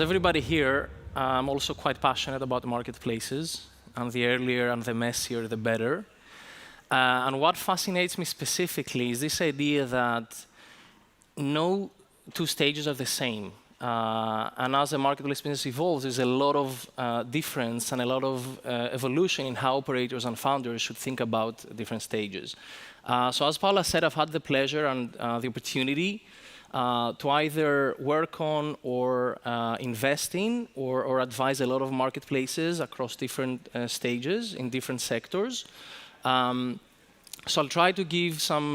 as everybody here, I'm also quite passionate about marketplaces, and the earlier and the messier, the better. And what fascinates me specifically is this idea that no two stages are the same. And as the marketplace business evolves, there's a lot of difference and a lot of evolution in how operators and founders should think about different stages. So as Paula said, I've had the pleasure and the opportunity to either work on or invest in or advise a lot of marketplaces across different stages in different sectors. So I'll try to give some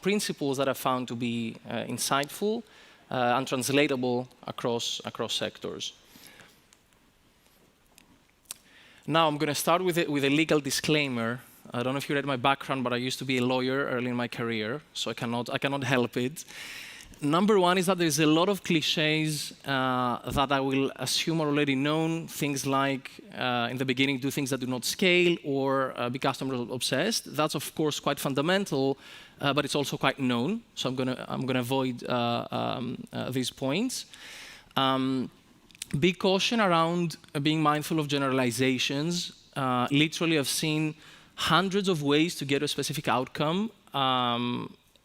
principles that I found to be insightful and translatable across sectors. Now I'm going to start with a legal disclaimer. I don't know if you read my background, but I used to be a lawyer early in my career, so I cannot help it. Number one is that there's a lot of cliches that I will assume are already known. Things like, in the beginning, do things that do not scale or be customer obsessed. That's of course quite fundamental, but it's also quite known. So I'm gonna avoid these points. Big caution around being mindful of generalizations. Literally, I've seen hundreds of ways to get a specific outcome.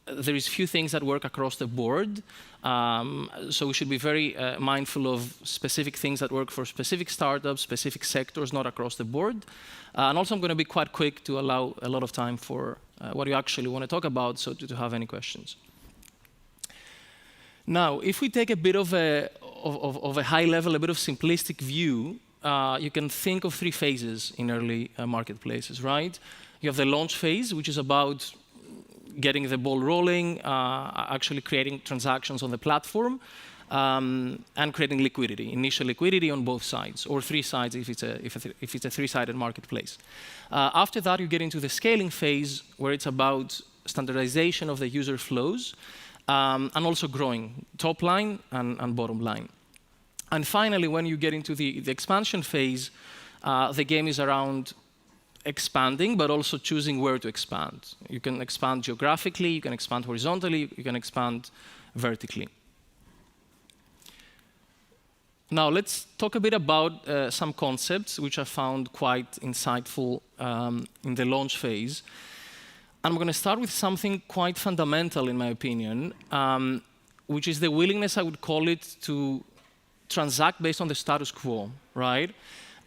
There is few things that work across the board, so we should be very mindful of specific things that work for specific startups, specific sectors, not across the board. And also, I'm going to be quite quick to allow a lot of time for what you actually want to talk about, so to have any questions. Now, if we take a bit of a high level, a bit of simplistic view, you can think of three phases in early marketplaces, right? You have the launch phase, which is about getting the ball rolling, actually creating transactions on the platform, and creating liquidity, initial liquidity on both sides, or three sides if it's a three-sided marketplace. After that, you get into the scaling phase, where it's about standardization of the user flows, and also growing top line and bottom line. And finally, when you get into the expansion phase, the game is around expanding, but also choosing where to expand. You can expand geographically, you can expand horizontally, you can expand vertically. Now, let's talk a bit about some concepts which I found quite insightful in the launch phase. I'm going to start with something quite fundamental, in my opinion, which is the willingness, I would call it, to transact based on the status quo, right?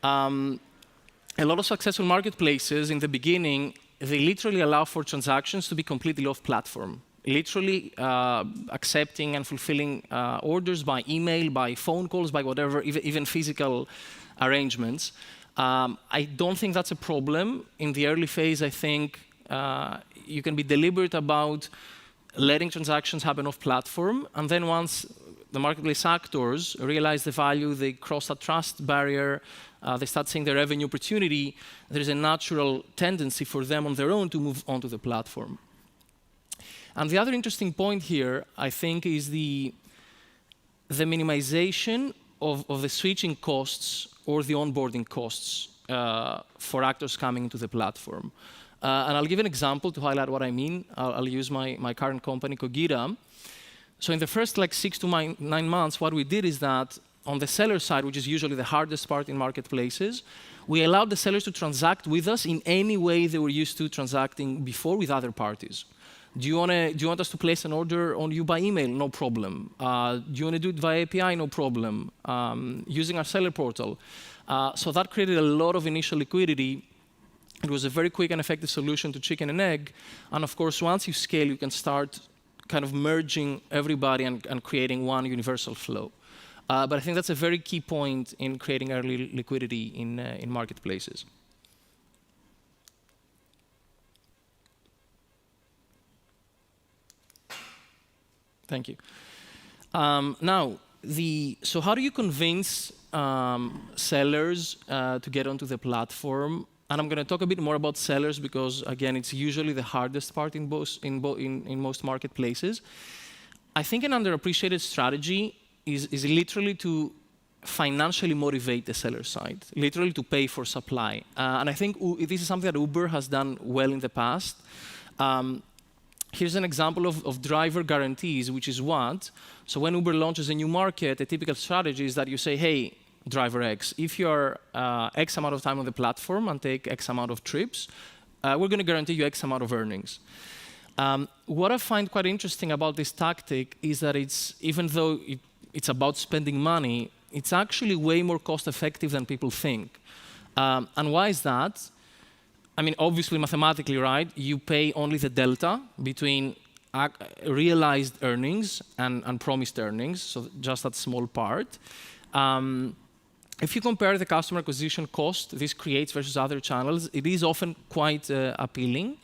A lot of successful marketplaces in the beginning, they literally allow for transactions to be completely off-platform, literally accepting and fulfilling orders by email, by phone calls, by whatever, even physical arrangements. I don't think that's a problem. In the early phase, I think you can be deliberate about letting transactions happen off-platform, and then once the marketplace actors realize the value, they cross that trust barrier, they start seeing the revenue opportunity, there's a natural tendency for them on their own to move onto the platform. And the other interesting point here, I think, is the minimization of the switching costs or the onboarding costs for actors coming into the platform. And I'll give an example to highlight what I mean. I'll use my current company, Qogita. So in the first 6 to 9 months, what we did is that on the seller side, which is usually the hardest part in marketplaces, we allowed the sellers to transact with us in any way they were used to transacting before with other parties. Do you want us to place an order on you by email? No problem. Do you want to do it via API? No problem. Using our seller portal. So that created a lot of initial liquidity. It was a very quick and effective solution to chicken and egg. And of course, once you scale, you can start kind of merging everybody and creating one universal flow. But I think that's a very key point in creating early liquidity in marketplaces. Thank you. Now, so how do you convince sellers to get onto the platform? And I'm going to talk a bit more about sellers because, again, it's usually the hardest part in most marketplaces. I think an underappreciated strategy is literally to financially motivate the seller side, literally to pay for supply. And I think this is something that Uber has done well in the past. here's an example of driver guarantees, which is what? So when Uber launches a new market, a typical strategy is that you say, hey, driver X, if you're X amount of time on the platform and take X amount of trips, we're going to guarantee you X amount of earnings. What I find quite interesting about this tactic is that even though it's about spending money, it's actually way more cost effective than people think. And why is that? I mean, obviously, mathematically, right, you pay only the delta between realized earnings and promised earnings, so just that small part. If you compare the customer acquisition cost this creates versus other channels, it is often quite appealing.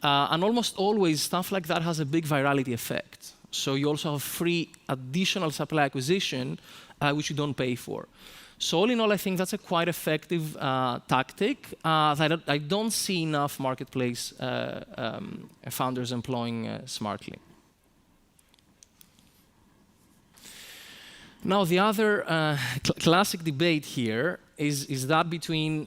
And almost always, stuff like that has a big virality effect. So you also have free additional supply acquisition, which you don't pay for. So all in all, I think that's a quite effective tactic that I don't see enough marketplace founders employing smartly. Now, the other classic debate here is that between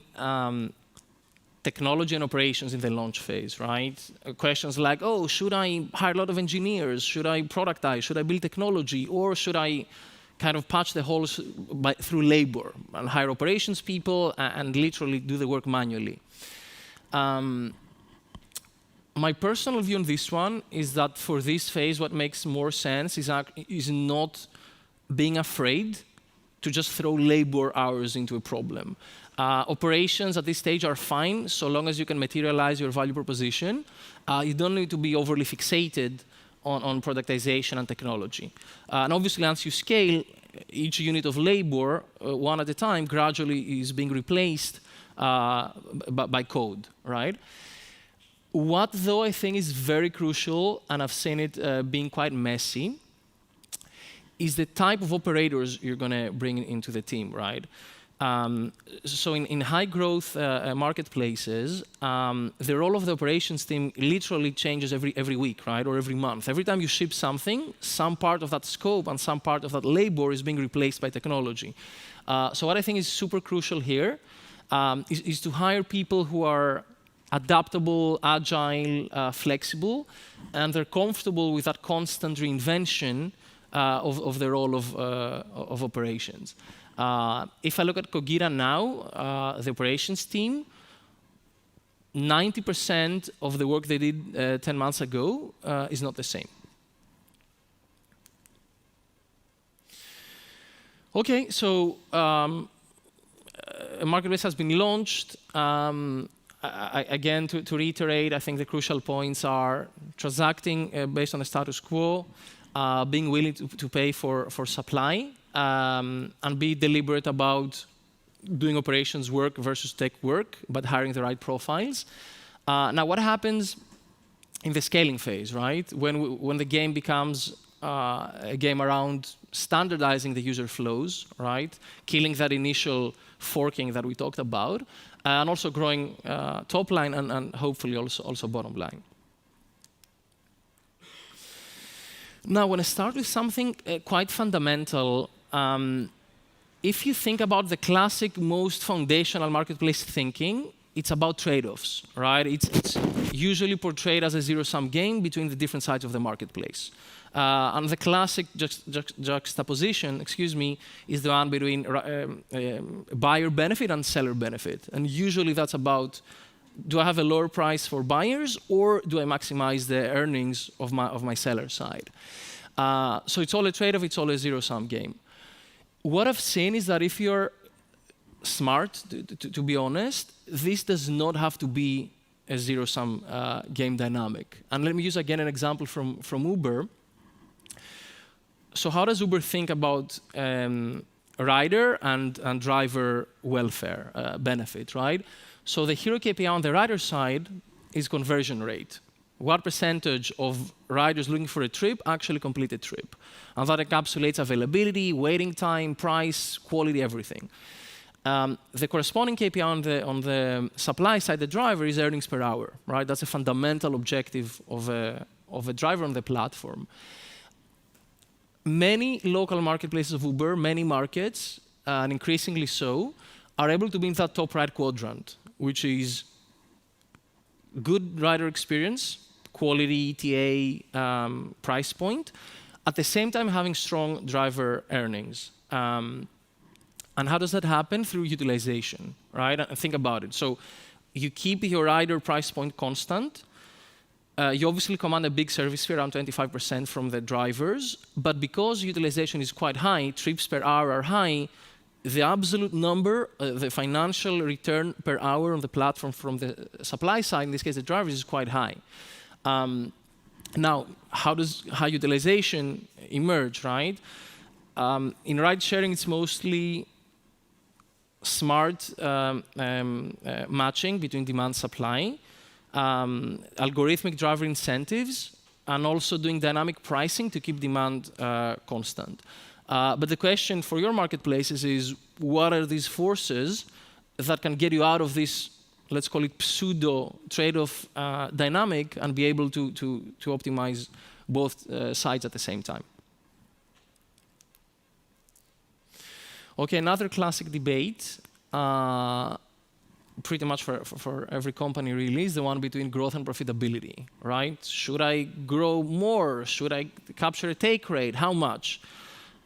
technology and operations in the launch phase, right? Questions like, oh, should I hire a lot of engineers? Should I productize? Should I build technology? Or should I kind of patch the holes through labor and hire operations people and literally do the work manually? My personal view on this one is that for this phase, what makes more sense is not being afraid to just throw labor hours into a problem. Operations at this stage are fine so long as you can materialize your value proposition. You don't need to be overly fixated on productization and technology. And obviously, as you scale, each unit of labor, one at a time, gradually is being replaced by code, right? What, though, I think is very crucial, and I've seen it being quite messy, is the type of operators you're going to bring into the team, right? So in high-growth marketplaces, the role of the operations team literally changes every week, right, or every month. Every time you ship something, some part of that scope and some part of that labor is being replaced by technology. So what I think is super crucial here is to hire people who are adaptable, agile, flexible, and they're comfortable with that constant reinvention of the role of operations. If I look at Qogita now, the operations team, 90% of the work they did 10 months ago is not the same. Okay, so a marketplace has been launched. Again, to reiterate, I think the crucial points are transacting based on the status quo, being willing to pay for supply, and be deliberate about doing operations work versus tech work, but hiring the right profiles. Now, what happens in the scaling phase, right? When the game becomes a game around standardizing the user flows, right? Killing that initial forking that we talked about, and also growing top line and hopefully also bottom line. Now, when I start with something quite fundamental, if you think about the classic, most foundational marketplace thinking, it's about trade-offs, right? It's usually portrayed as a zero-sum game between the different sides of the marketplace. And the classic juxtaposition, is the one between buyer benefit and seller benefit. And usually that's about, do I have a lower price for buyers, or do I maximize the earnings of my seller side? So it's all a trade-off, it's all a zero-sum game. What I've seen is that if you're smart, to be honest, this does not have to be a zero-sum game dynamic. And let me use again an example from Uber. So how does Uber think about rider and driver welfare benefit, right? So the hero KPI on the rider side is conversion rate. What percentage of riders looking for a trip actually complete a trip? And that encapsulates availability, waiting time, price, quality, everything. The corresponding KPI on the supply side, the driver, is earnings per hour, right? That's a fundamental objective of a driver on the platform. Many local marketplaces of Uber, many markets, and increasingly so, are able to be in that top right quadrant, which is good rider experience, quality ETA price point, at the same time having strong driver earnings. And how does that happen? Through utilization, right? And think about it. So you keep your rider price point constant. You obviously command a big service fee, around 25% from the drivers. But because utilization is quite high, trips per hour are high, the absolute number, the financial return per hour on the platform from the supply side, in this case the drivers, is quite high. Now, how does high utilization emerge, right? In ride sharing, it's mostly smart matching between demand and supply, algorithmic driver incentives, and also doing dynamic pricing to keep demand constant. But the question for your marketplaces is, what are these forces that can get you out of this, let's call it pseudo trade-off dynamic, and be able to optimize both sides at the same time? Okay, another classic debate, pretty much for every company really, is the one between growth and profitability, right? Should I grow more? Should I capture a take rate? How much?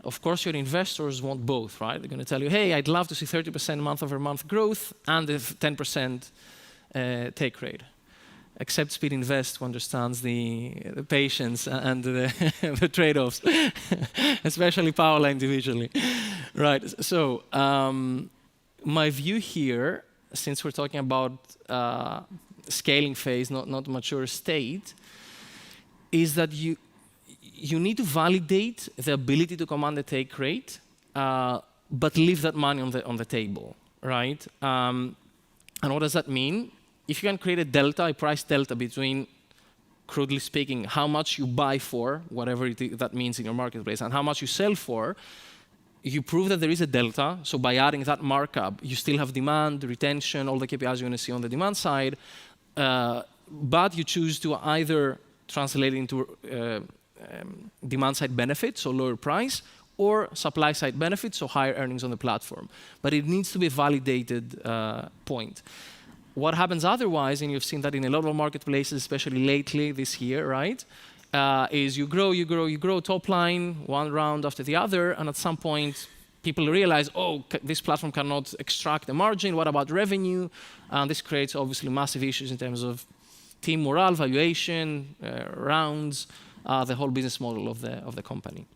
Of course, your investors want both, right? They're going to tell you, hey, I'd love to see 30% month-over-month growth and a 10% take rate. Except Speed Invest, who understands the patience and the trade-offs, especially Paola individually. Right, so my view here, since we're talking about scaling phase, not mature state, is that you need to validate the ability to command the take rate, but leave that money on the table, right? And what does that mean? If you can create a delta, a price delta between, crudely speaking, how much you buy for, whatever that means in your marketplace, and how much you sell for, you prove that there is a delta. So by adding that markup, you still have demand, retention, all the KPIs you're going to see on the demand side, but you choose to either translate it into demand side benefits, so lower price, or supply side benefits, so higher earnings on the platform. But it needs to be a validated point. What happens otherwise, and you've seen that in a lot of marketplaces, especially lately this year, right, is you grow top line, one round after the other, and at some point, people realize, oh, this platform cannot extract the margin, what about revenue? And this creates, obviously, massive issues in terms of team morale, valuation, rounds, the whole business model of the company.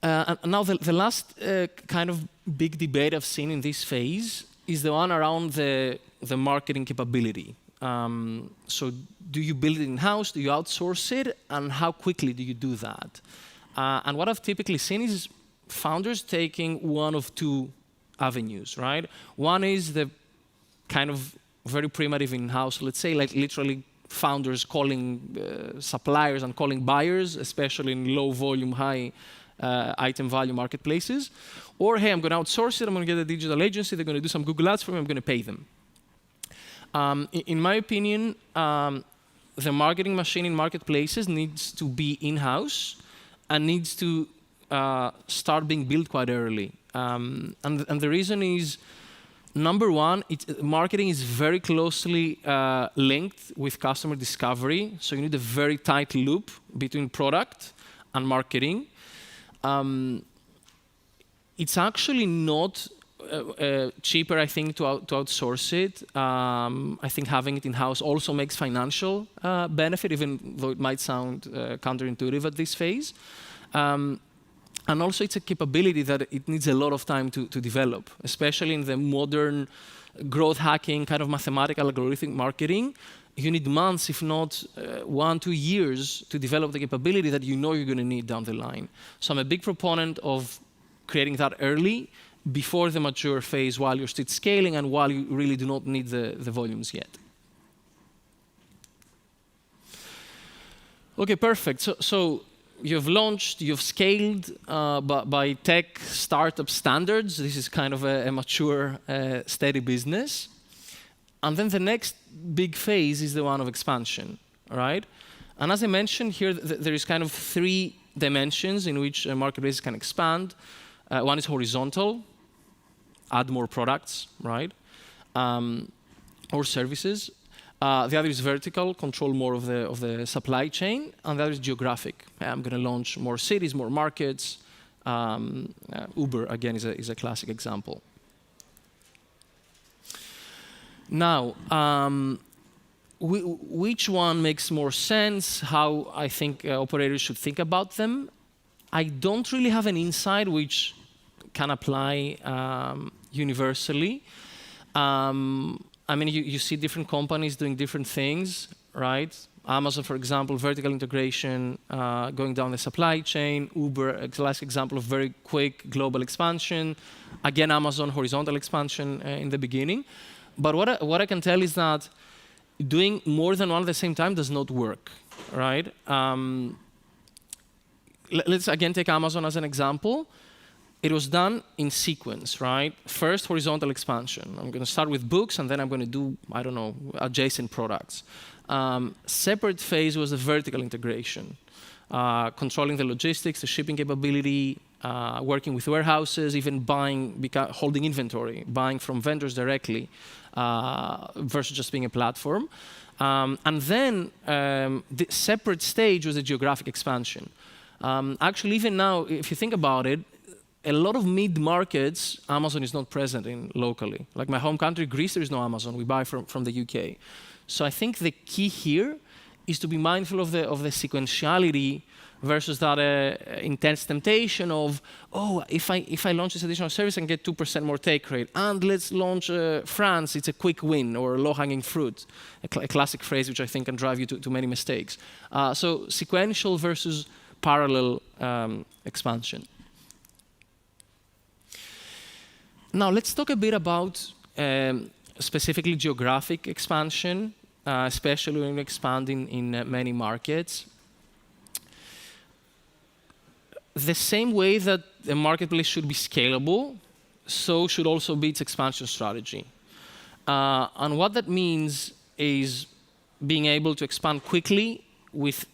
And now the last kind of big debate I've seen in this phase is the one around the marketing capability. So do you build it in-house? Do you outsource it? And how quickly do you do that? And what I've typically seen is founders taking one of two avenues, right? One is the kind of very primitive in-house, let's say, like literally founders calling suppliers and calling buyers, especially in low volume, high item value marketplaces. Or, hey, I'm going to outsource it, I'm going to get a digital agency, they're going to do some Google Ads for me, I'm going to pay them. In my opinion, the marketing machine in marketplaces needs to be in-house and needs to start being built quite early. And the reason is, number one, marketing is very closely linked with customer discovery, so you need a very tight loop between product and marketing. It's actually not cheaper, I think, to outsource it. I think having it in-house also makes financial benefit, even though it might sound counterintuitive at this phase. And also, it's a capability that it needs a lot of time to develop, especially in the modern growth hacking, kind of mathematical algorithmic marketing. You need months, if not 1-2 years, to develop the capability that you know you're going to need down the line. So I'm a big proponent of creating that early, before the mature phase, while you're still scaling and while you really do not need the volumes yet. Okay, perfect. So you've launched, you've scaled by tech startup standards. This is kind of a mature, steady business. And then the next big phase is the one of expansion, right? And as I mentioned here, there is kind of 3 dimensions in which a marketplace can expand. One is horizontal, add more products, right? Or services. The other is vertical, control more of the supply chain, and the other is geographic. I'm going to launch more cities, more markets. Uber, again, is a classic example. Now, which one makes more sense? How I think operators should think about them? I don't really have an insight which can apply universally. I mean, you see different companies doing different things, right? Amazon, for example, vertical integration, going down the supply chain. Uber, a classic example of very quick global expansion. Again, Amazon, horizontal expansion in the beginning. But what I can tell is that doing more than one at the same time does not work, right? Let's again take Amazon as an example. It was done in sequence, right? First, horizontal expansion. I'm going to start with books, and then I'm going to do, I don't know, adjacent products. Separate phase was the vertical integration, controlling the logistics, the shipping capability, working with warehouses, even holding inventory, buying from vendors directly, versus just being a platform. And then the separate stage was the geographic expansion. Actually, even now, if you think about it, a lot of mid-markets, Amazon is not present in locally. Like my home country, Greece, there is no Amazon. We buy from the UK. So I think the key here is to be mindful of the sequentiality versus that intense temptation of, oh, if I launch this additional service and get 2% more take rate, and let's launch France, it's a quick win or low-hanging fruit, a classic phrase which I think can drive you to many mistakes. So sequential versus parallel expansion. Now, let's talk a bit about specifically geographic expansion, especially when expanding in many markets. The same way that the marketplace should be scalable, so should also be its expansion strategy. And what that means is being able to expand quickly with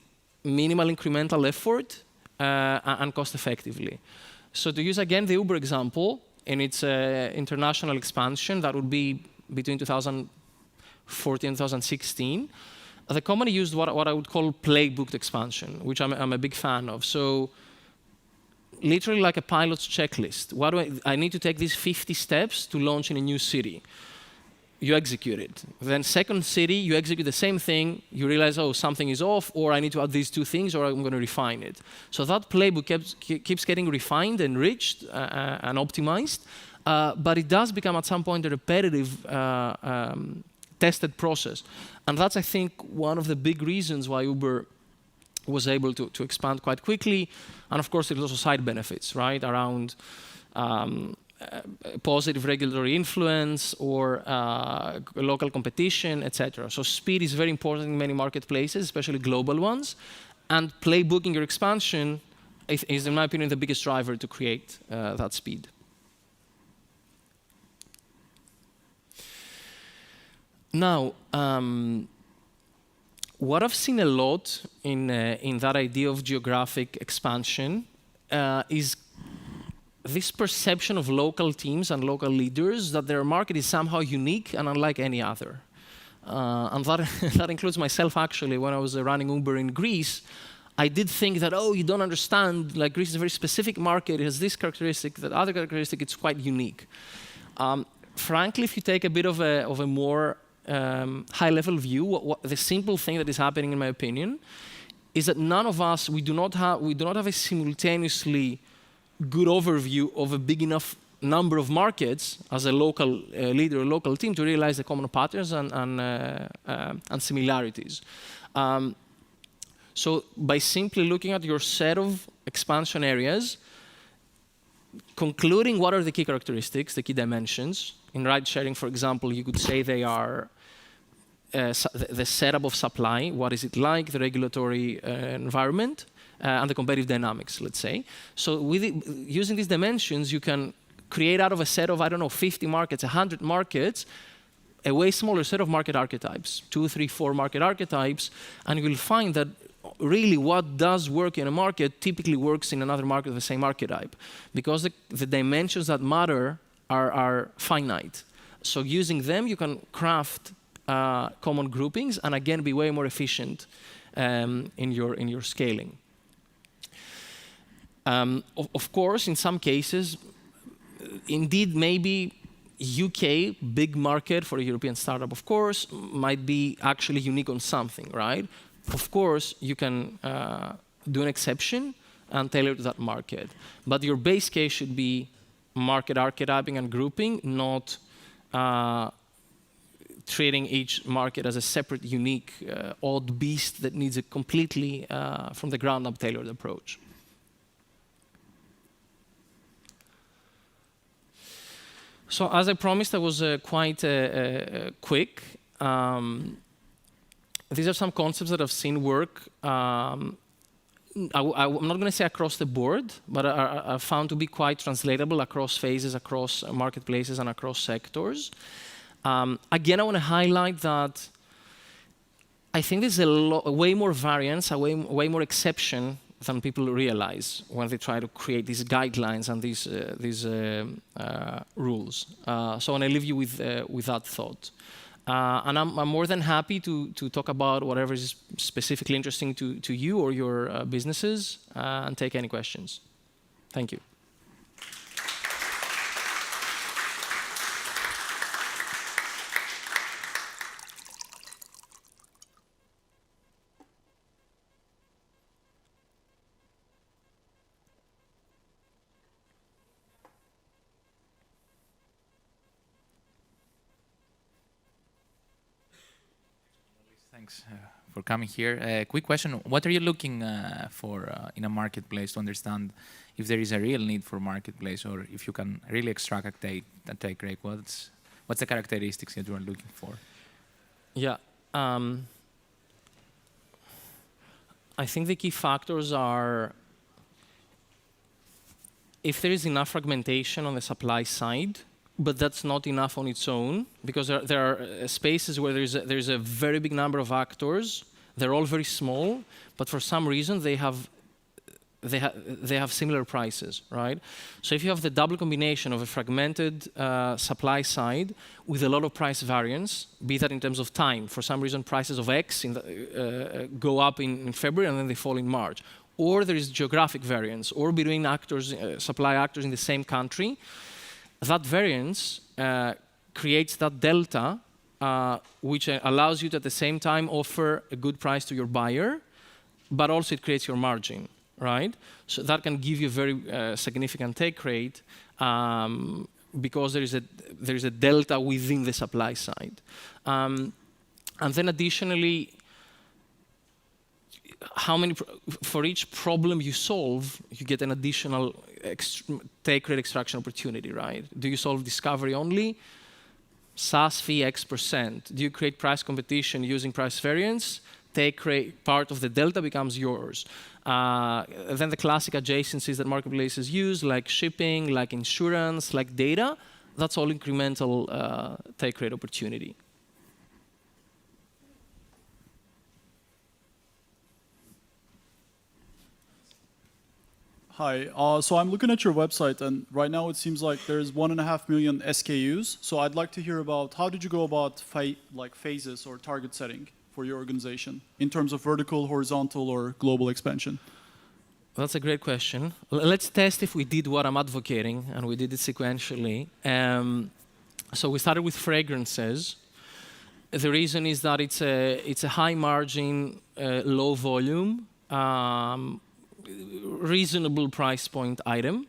minimal incremental effort and cost effectively. So to use again the Uber example, in its international expansion, that would be between 2014 and 2016, the company used what I would call playbooked expansion, which I'm a big fan of. So literally like a pilot's checklist. What do I need to take these 50 steps to launch in a new city. You execute it. Then second city, you execute the same thing. You realize, oh, something is off, or I need to add these two things, or I'm going to refine it. So that playbook keeps getting refined, enriched, and optimized. But it does become at some point a repetitive, tested process. And that's, I think, one of the big reasons why Uber was able to expand quite quickly. And of course, there's also side benefits, right, around positive regulatory influence or local competition, etc. So speed is very important in many marketplaces, especially global ones. And playbooking your expansion is, in my opinion, the biggest driver to create that speed. Now, what I've seen a lot in that idea of geographic expansion is this perception of local teams and local leaders that their market is somehow unique and unlike any other. And that includes myself, actually. When I was running Uber in Greece, I did think that, oh, you don't understand, like Greece is a very specific market, it has this characteristic, that other characteristic, it's quite unique. Frankly, if you take a bit of a more high-level view, the simple thing that is happening, in my opinion, is that none of us, we do not have a simultaneously good overview of a big enough number of markets as a local leader or local team to realize the common patterns and similarities. So by simply looking at your set of expansion areas, concluding what are the key characteristics, the key dimensions. In ride-sharing, for example, you could say they are the setup of supply, what is it like, the regulatory environment, and the competitive dynamics, let's say. So using these dimensions, you can create out of a set of, I don't know, 50 markets, 100 markets, a way smaller set of market archetypes, 2, 3, 4 market archetypes, and you will find that really what does work in a market typically works in another market of the same archetype, because the dimensions that matter are finite. So using them, you can craft common groupings, and again, be way more efficient in your scaling. Of course, in some cases, indeed, maybe UK, big market for a European startup, of course, might be actually unique on something, right? Of course, you can do an exception and tailor to that market. But your base case should be market archetyping and grouping, not treating each market as a separate, unique, odd beast that needs a completely, from the ground up, tailored approach. So as I promised, I was quite quick. These are some concepts that I've seen work. I'm not going to say across the board, but are found to be quite translatable across phases, across marketplaces, and across sectors. Again, I want to highlight that I think there's way more variance, way more exception than people realize when they try to create these guidelines and these rules. So I want to leave you with that thought. And I'm more than happy to talk about whatever is specifically interesting to you or your businesses and take any questions. Thank you. Thanks for coming here. Quick question: what are you looking for in a marketplace to understand if there is a real need for marketplace, or if you can really extract a take rate? What's the characteristics that you are looking for? Yeah, I think the key factors are if there is enough fragmentation on the supply side, but that's not enough on its own, because there are spaces where there's a very big number of actors. They're all very small, but for some reason they have similar prices, right? So if you have the double combination of a fragmented supply side with a lot of price variance, be that in terms of time, for some reason prices of X go up in February and then they fall in March, or there is geographic variance, or between actors, supply actors in the same country, that variance creates that delta, which allows you to at the same time offer a good price to your buyer, but also it creates your margin, right? So that can give you a very significant take rate because there is a delta within the supply side. And then additionally, for each problem you solve, you get an additional take rate extraction opportunity, right? Do you solve discovery only? SaaS fee X%. Do you create price competition using price variance? Take rate, part of the delta becomes yours. Then the classic adjacencies that marketplaces use, like shipping, like insurance, like data, that's all incremental take rate opportunity. Hi, so I'm looking at your website, and right now it seems like there's 1.5 million SKUs. So I'd like to hear about how did you go about phases or target setting for your organization in terms of vertical, horizontal, or global expansion? That's a great question. Let's test if we did what I'm advocating, and we did it sequentially. So we started with fragrances. The reason is that it's a high margin, low volume, reasonable price point item.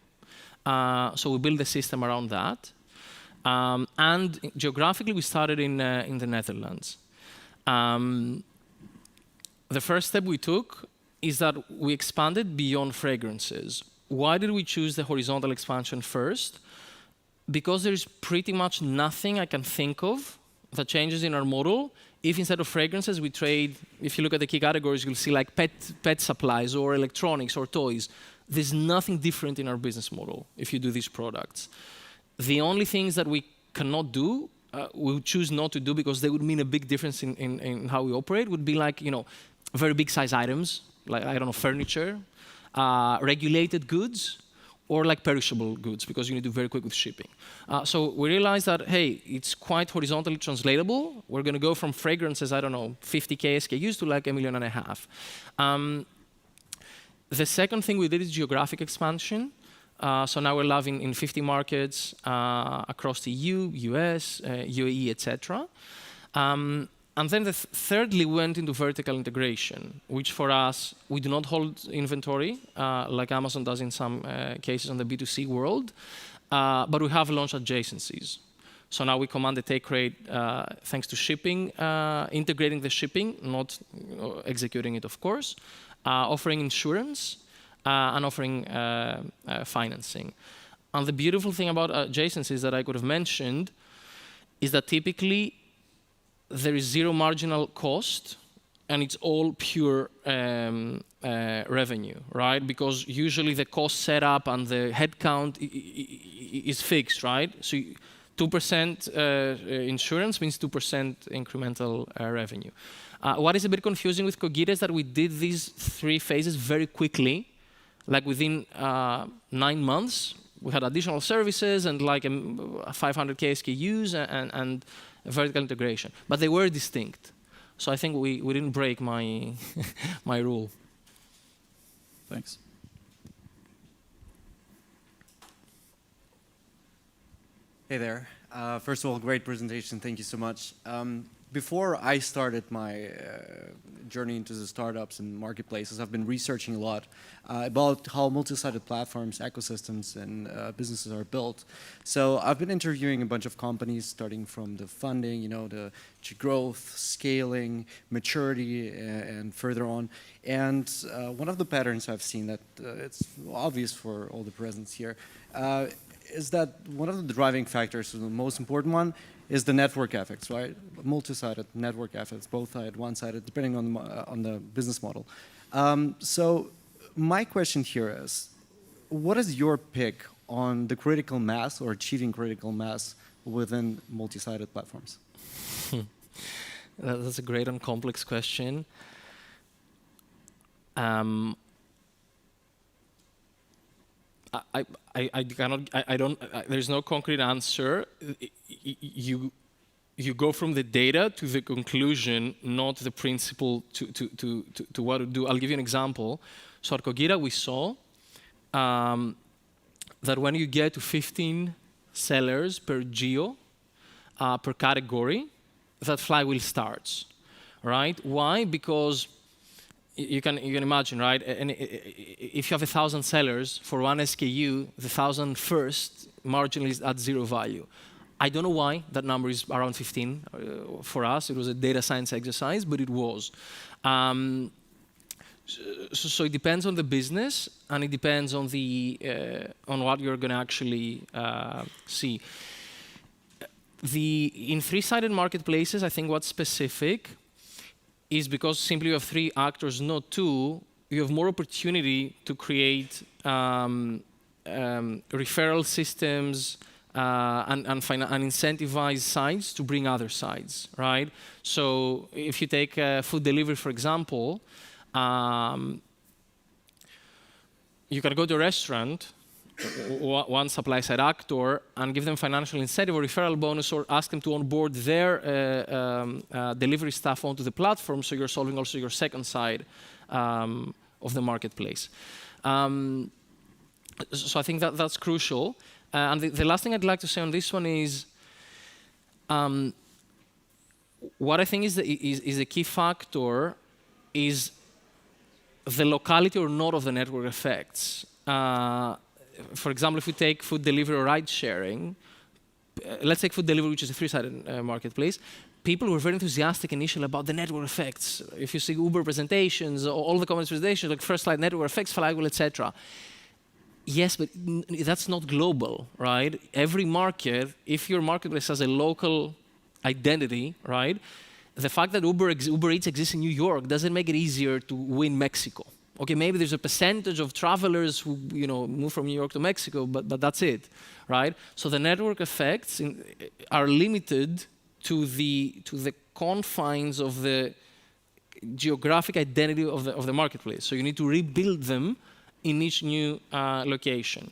So we build the system around that. And geographically, we started in the Netherlands. The first step we took is that we expanded beyond fragrances. Why did we choose the horizontal expansion first? Because there is pretty much nothing I can think of that changes in our model if instead of fragrances we trade, if you look at the key categories, you'll see like pet supplies or electronics or toys. There's nothing different in our business model if you do these products. The only things that we cannot do, we'll choose not to do because they would mean a big difference in how we operate, would be like, very big size items, like, I don't know, furniture, regulated goods, or like perishable goods, because you need to be very quick with shipping. So we realized that, hey, it's quite horizontally translatable. We're going to go from fragrances, I don't know, 50K SKUs to like 1.5 million. The second thing we did is geographic expansion. So now we're live in 50 markets across the EU, US, UAE, etc. And then thirdly, we went into vertical integration, which for us, we do not hold inventory, like Amazon does in some cases on the B2C world, but we have launched adjacencies. So now we command the take rate thanks to shipping, integrating the shipping, not executing it, of course, offering insurance, and offering financing. And the beautiful thing about adjacencies that I could have mentioned is that typically there is zero marginal cost, and it's all pure revenue, right? Because usually the cost setup and the headcount is fixed, right? So 2% insurance means 2% incremental revenue. What is a bit confusing with Qogita is that we did these 3 phases very quickly, like within 9 months. We had additional services and like 500K SKUs and vertical integration, but they were distinct. So I think we didn't break my my rule. Thanks. Hey there. First of all, great presentation. Thank you so much. Before I started my journey into the startups and marketplaces, I've been researching a lot about how multi-sided platforms, ecosystems, and businesses are built. So I've been interviewing a bunch of companies, starting from the funding, the growth, scaling, maturity, and further on. And one of the patterns I've seen that it's obvious for all the presence here is that one of the driving factors, the most important one, is the network effects, right? Multi-sided network effects, both sided, one-sided, depending on the business model. So my question here is, what is your pick on the critical mass or achieving critical mass within multi-sided platforms? That's a great and complex question. There's no concrete answer. You go from the data to the conclusion, not the principle to what to do. I'll give you an example. So at Qogita, we saw that when you get to 15 sellers per geo, per category, that flywheel starts, right? Why? Because you can imagine, right? And if you have 1,000 sellers for one SKU, the 1,000 first marginally is at 0 value. I don't know why that number is around 15 for us. It was a data science exercise, but it was. So it depends on the business, and it depends on on what you're going to actually see. In 3-sided marketplaces, I think what's specific is because simply you have 3 actors, not 2, you have more opportunity to create referral systems and incentivize sides to bring other sides, right? So if you take food delivery, for example, you can go to a restaurant, one supply side actor, and give them financial incentive or referral bonus, or ask them to onboard their delivery staff onto the platform, so you're solving also your second side of the marketplace. So I think that's crucial. And the last thing I'd like to say on this one is, what I think is a key factor is the locality or not of the network effects. For example, if we take food delivery or ride sharing, let's take food delivery, which is a 3-sided marketplace. People were very enthusiastic initially about the network effects. If you see Uber presentations, all the companies' presentations, like first slide network effects, flywheel, etc. Yes, but that's not global, right? Every market, if your marketplace has a local identity, right? The fact that Uber Eats exists in New York doesn't make it easier to win Mexico. Okay, maybe there's a percentage of travelers who move from New York to Mexico, but that's it, right? So the network effects are limited to the confines of the geographic identity of the marketplace. So you need to rebuild them in each new location.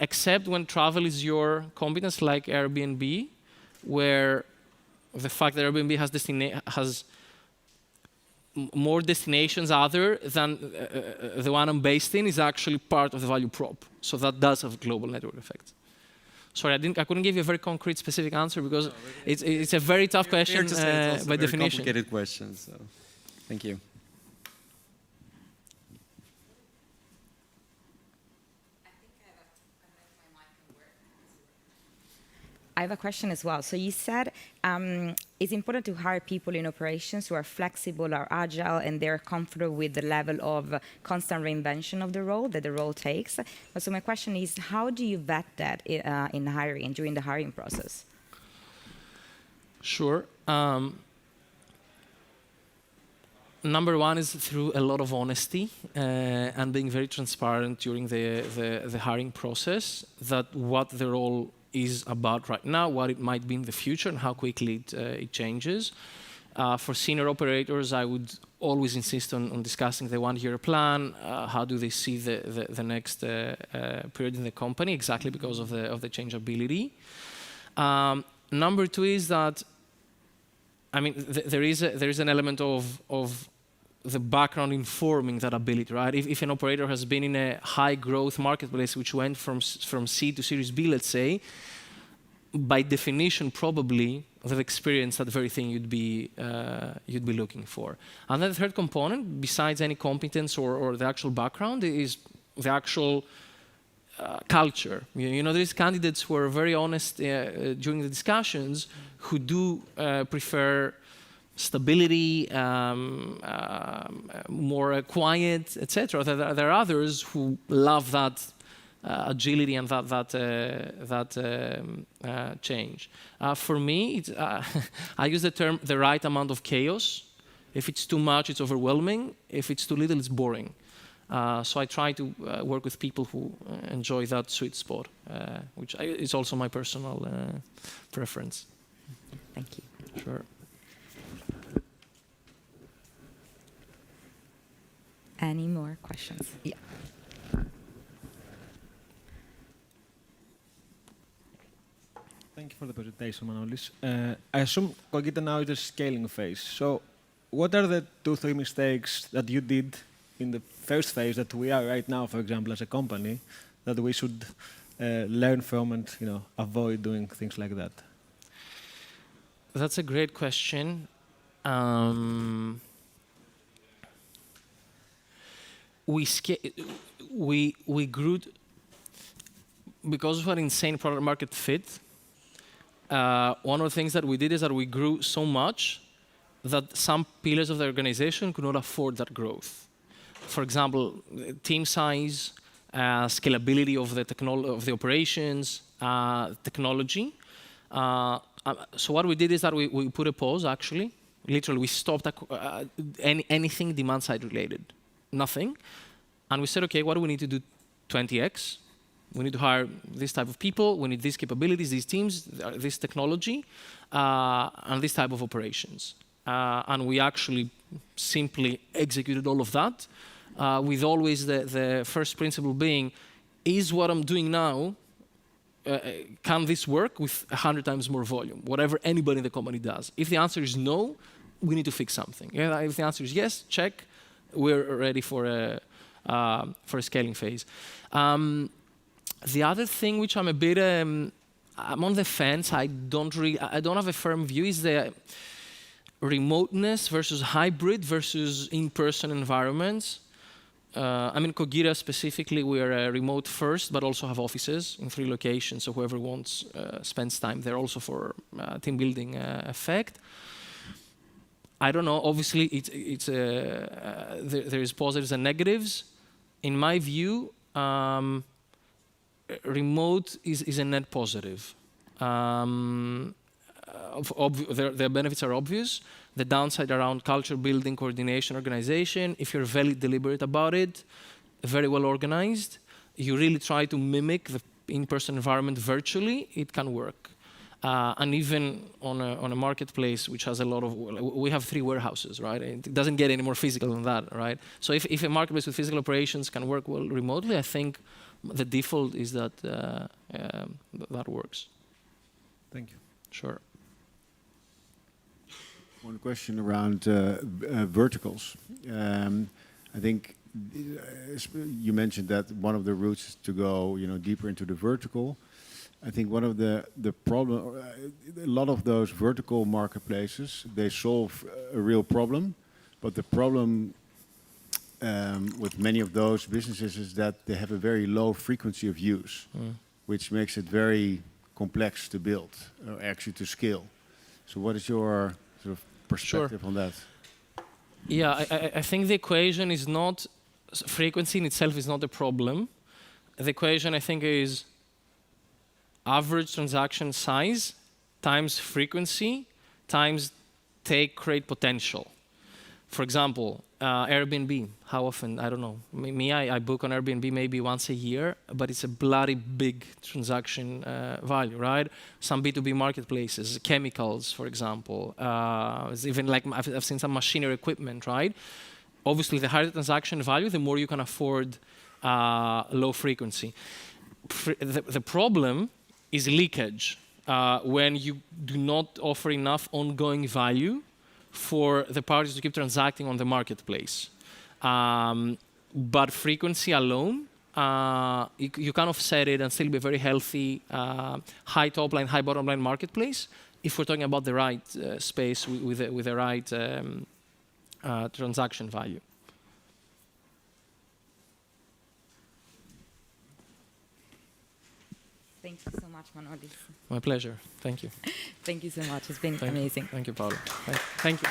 Except when travel is your competence, like Airbnb, where the fact that Airbnb has more destinations other than the one I'm based in is actually part of the value prop. So that does have global network effects. Sorry, I couldn't give you a very concrete, specific answer because it's a very tough question by definition. Complicated question. So, thank you. I have a question as well. So you said it's important to hire people in operations who are flexible, are agile, and they're comfortable with the level of constant reinvention of the role that the role takes. So my question is, how do you vet that in hiring, during the hiring process? Sure. Number one is through a lot of honesty and being very transparent during the hiring process, that what the role is about right now, what it might be in the future, and how quickly it changes. For senior operators, I would always insist on discussing the one-year plan. How do they see the next period in the company, exactly because of the changeability. Number two is that, I mean, there is an element of the background informing that ability, right? If an operator has been in a high-growth marketplace which went from C to Series B, let's say, by definition, probably they've experienced that very thing you'd be looking for. And then the third component, besides any competence or the actual background, is the actual culture. You know, there's candidates who are very honest during the discussions who do prefer stability, more quiet, etc. There are others who love that agility and that change. For me, I use the term the right amount of chaos. If it's too much, it's overwhelming. If it's too little, it's boring. So I try to work with people who enjoy that sweet spot, which is also my personal preference. Thank you. Sure. Any more questions? Yeah. Thank you for the presentation, Manolis. I assume Qogita now is a scaling phase. So what are the 2-3 mistakes that you did in the first phase that we are right now, for example, as a company, that we should learn from and avoid doing things like that? That's a great question. We grew because of our insane product market fit. One of the things that we did is that we grew so much that some pillars of the organization could not afford that growth. For example, team size, scalability of the operations, technology. So what we did is that we put a pause, actually. Literally, we stopped anything demand-side related. Nothing. And we said, okay, what do we need to do 20x? We need to hire this type of people. We need these capabilities, these teams, this technology, and this type of operations. And we actually simply executed all of that with always the first principle being, is what I'm doing now, can this work with 100 times more volume, whatever anybody in the company does? If the answer is no, we need to fix something. Yeah, if the answer is yes, check, we're ready for a scaling phase. The other thing which I'm a bit, I'm on the fence, I don't have a firm view, is the remoteness versus hybrid versus in-person environments. I mean, Qogita specifically, we are remote first, but also have offices in 3 locations, so whoever wants spends time there also for team building effect. I don't know, obviously there is positives and negatives. In my view, remote is a net positive. Their benefits are obvious. The downside around culture building, coordination, organization, if you're very deliberate about it, very well organized, you really try to mimic the in-person environment virtually, it can work. And even on a marketplace which has a lot of, we have 3 warehouses, right? It doesn't get any more physical than that, right? So if a marketplace with physical operations can work well remotely, I think the default is that that works. Thank you. Sure. One question around verticals. I think you mentioned that one of the routes is to go, deeper into the vertical. I think one of the problem, a lot of those vertical marketplaces, they solve a real problem, but the problem with many of those businesses is that they have a very low frequency of use, which makes it very complex to build, or actually to scale. So what is your sort of perspective on that? Yeah, I think the equation is not, frequency in itself is not the problem. The equation, I think, is average transaction size times frequency times take rate potential. For example, Airbnb, how often? I don't know. I book on Airbnb maybe once a year, but it's a bloody big transaction value, right? Some B2B marketplaces, chemicals, for example. It's even like I've seen some machinery equipment, right? Obviously, the higher the transaction value, the more you can afford low frequency. The problem is leakage when you do not offer enough ongoing value for the parties to keep transacting on the marketplace. But frequency alone, you can offset it and still be a very healthy, high top line, high bottom line marketplace if we're talking about the right space with the right transaction value. Thank you so much, Manolis. My pleasure. Thank you. Thank you so much. It's been amazing. Thank you, Paolo. Thank you.